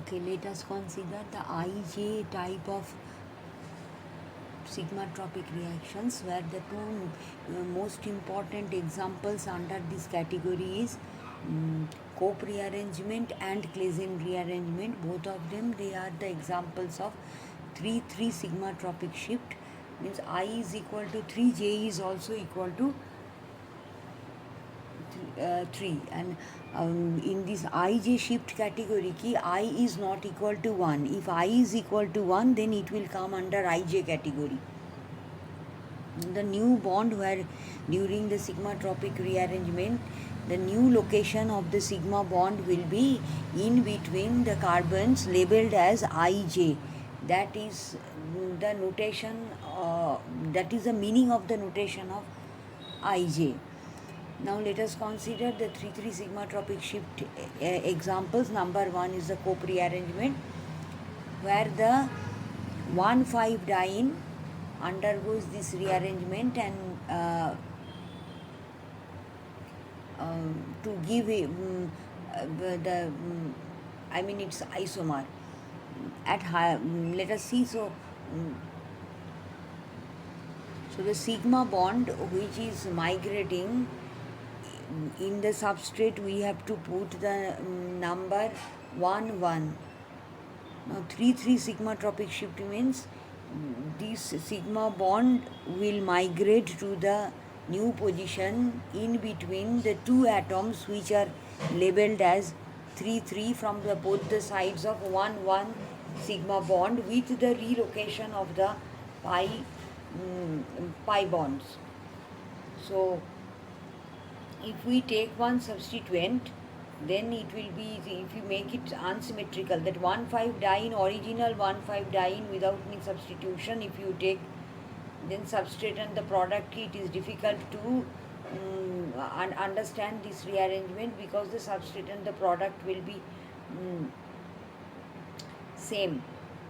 Okay, let us consider the IJ type of sigmatropic reactions, where the two most important examples under this category is Cope rearrangement and Claisen rearrangement. Both of them, they are the examples of 3 sigmatropic shift. Means I is equal to 3, J is also equal to 3, and in this ij shift category ki I is not equal to 1. If I is equal to 1, then it will come under ij category. The new bond, where during the sigmatropic rearrangement the new location of the sigma bond will be in between the carbons labeled as ij. That is the notation, that is the meaning of the notation of ij. Now let us consider the 3 sigmatropic shift examples. Number 1 is the Cope rearrangement, where the 1,5-diene undergoes this rearrangement and to give it's isomer at high. Let us see. So the sigma bond which is migrating in the substrate, we have to put the number 1 1. Now 3 sigmatropic shift means this sigma bond will migrate to the new position in between the two atoms which are labeled as 3 from both the sides of 1 1 sigma bond, with the relocation of the pi bonds. So if we take one substituent, then it will be, if you make it unsymmetrical, that 1,5-diene, original 1,5-diene without any substitution, if you take then substrate and the product, it is difficult to understand this rearrangement, because the substrate and the product will be same.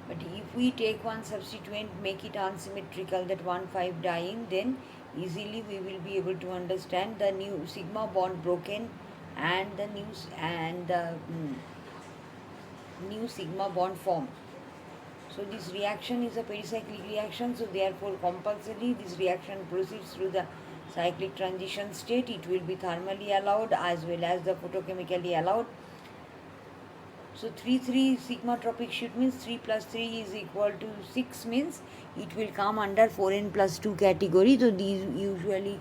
But if we take one substituent, make it unsymmetrical, that 1,5-diene, then easily we will be able to understand the new sigma bond broken and the new sigma bond formed. So this reaction is a pericyclic reaction, so therefore compulsory this reaction proceeds through the cyclic transition state. It will be thermally allowed as well as the photochemically allowed. So 3 sigmatropic shift means 3 plus 3 is equal to 6, means it will come under 4n plus 2 category. So these usually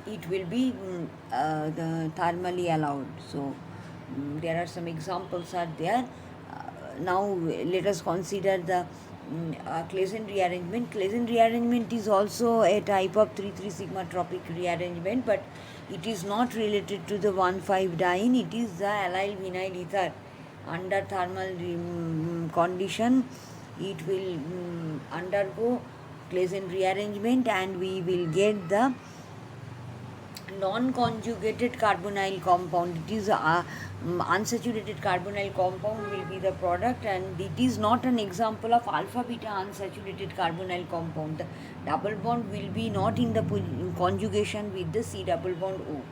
it will be the thermally allowed. So there are some examples are there. Now let us consider the Claisen rearrangement. Claisen rearrangement is also a type of 3 sigmatropic rearrangement, but it is not related to the 1,5-diene. It is the allyl vinyl ether. Under thermal condition, it will undergo Claisen rearrangement, and we will get the non-conjugated carbonyl compound. It is unsaturated carbonyl compound will be the product, and it is not an example of alpha beta unsaturated carbonyl compound. The double bond will be not in the conjugation with the C double bond O.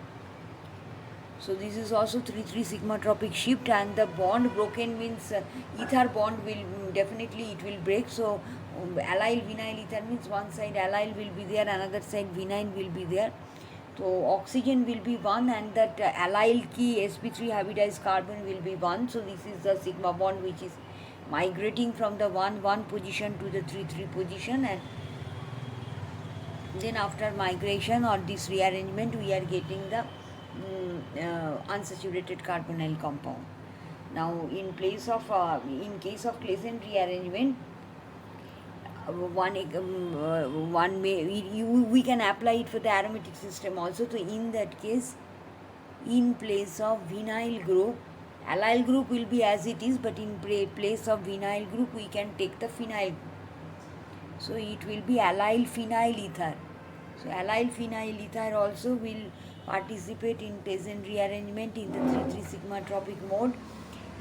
So this is also 3 sigmatropic shift, and the bond broken means ether bond will definitely it will break. So allyl vinyl ether means one side allyl will be there, another side vinyl will be there. So oxygen will be 1, and that allyl key sp3 hybridized carbon will be 1. So this is the sigma bond which is migrating from the 1 1 position to the 3 3 position, and then after migration or this rearrangement, we are getting the unsaturated carbonyl compound. Now in place of in case of Claisen rearrangement, we can apply it for the aromatic system also. So in that case, in place of vinyl group, allyl group will be as it is, but in place of vinyl group we can take the phenyl. So it will be allyl phenyl ether. So allyl phenyl ether also will participate in Claisen rearrangement in the 3 sigmatropic mode,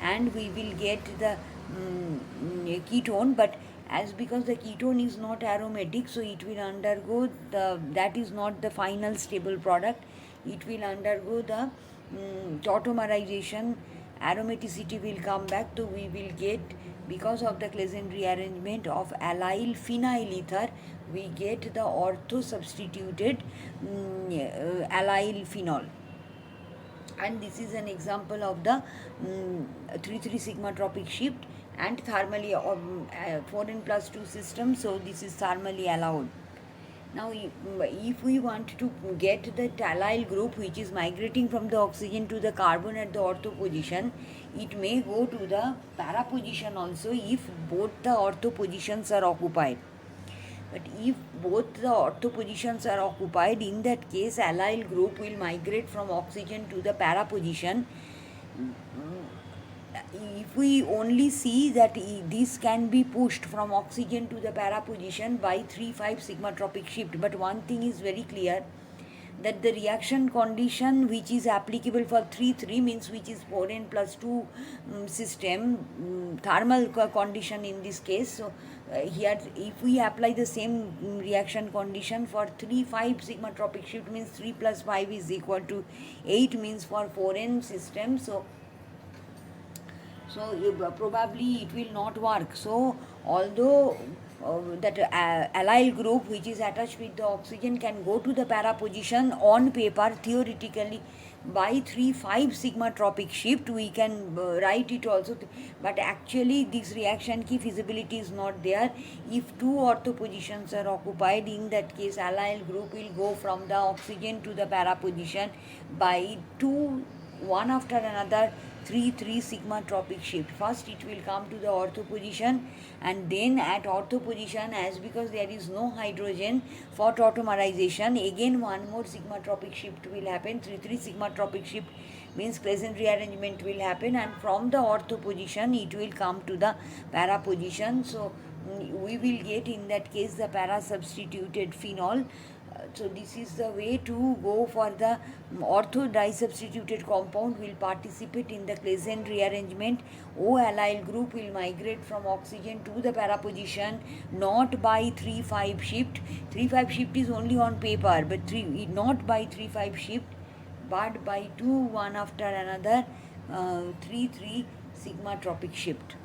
and we will get the ketone. But as because the ketone is not aromatic, so it will undergo that is not the final stable product. It will undergo the tautomerization, aromaticity will come back, so we will get, because of the Claisen rearrangement of allyl phenyl ether, we get the ortho substituted allyl phenol. And this is an example of the 3,3 sigma tropic shift and thermally 4n plus 2 system, so this is thermally allowed. Now if we want to get the allyl group which is migrating from the oxygen to the carbon at the ortho position, it may go to the para position also if both the ortho positions are occupied. But if both the ortho positions are occupied, in that case allyl group will migrate from oxygen to the para position. If we only see that this can be pushed from oxygen to the para position by 3,5 sigma tropic shift, but one thing is very clear, that the reaction condition which is applicable for 3,3 means which is 4n plus 2 system, thermal condition in this case. So here if we apply the same reaction condition for 3,5 sigma tropic shift means 3 plus 5 is equal to 8 means for 4n system. So probably it will not work. So although that allyl group which is attached with the oxygen can go to the para position, on paper theoretically by 3,5 sigma tropic shift we can write it also, but actually this reaction ki feasibility is not there. If two ortho positions are occupied, in that case allyl group will go from the oxygen to the para position by one after another 3,3 sigma tropic shift. First it will come to the ortho position, and then at ortho position, as because there is no hydrogen for tautomerization, again one more sigma tropic shift will happen. 3,3 sigma tropic shift means Claisen rearrangement will happen, and from the ortho position it will come to the para position. So we will get in that case the para substituted phenol. So this is the way to go for the ortho disubstituted compound will participate in the Claisen rearrangement. O allyl group will migrate from oxygen to the para position, not by 3,5 shift. 3,5 shift is only on paper, but not by 3,5 shift, but by 2 one after another 3,3 sigma tropic shift.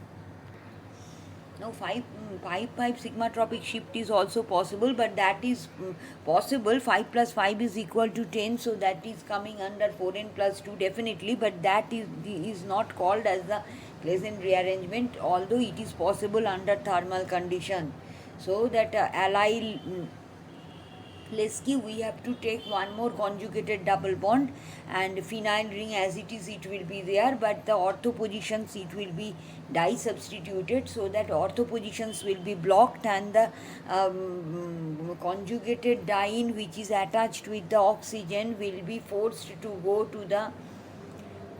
Now 5 sigma tropic shift is also possible, but that is possible. 5 plus 5 is equal to 10, so that is coming under 4n plus 2 definitely, but that is not called as the Claisen rearrangement, although it is possible under thermal condition. So that allyl Lesky, we have to take one more conjugated double bond, and phenyl ring as it is, it will be there, but the ortho positions it will be disubstituted, so that ortho positions will be blocked, and the conjugated diene which is attached with the oxygen will be forced to go to the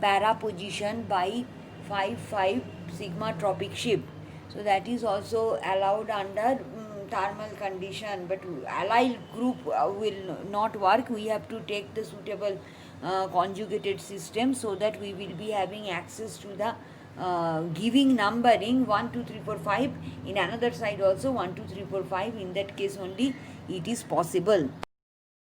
para position by 5,5 sigma tropic shift. So that is also allowed under thermal condition, but allyl group will not work. We have to take the suitable conjugated system, so that we will be having access to the giving numbering 1 2 3 4 5, in another side also 1 2 3 4 5. In that case only it is possible.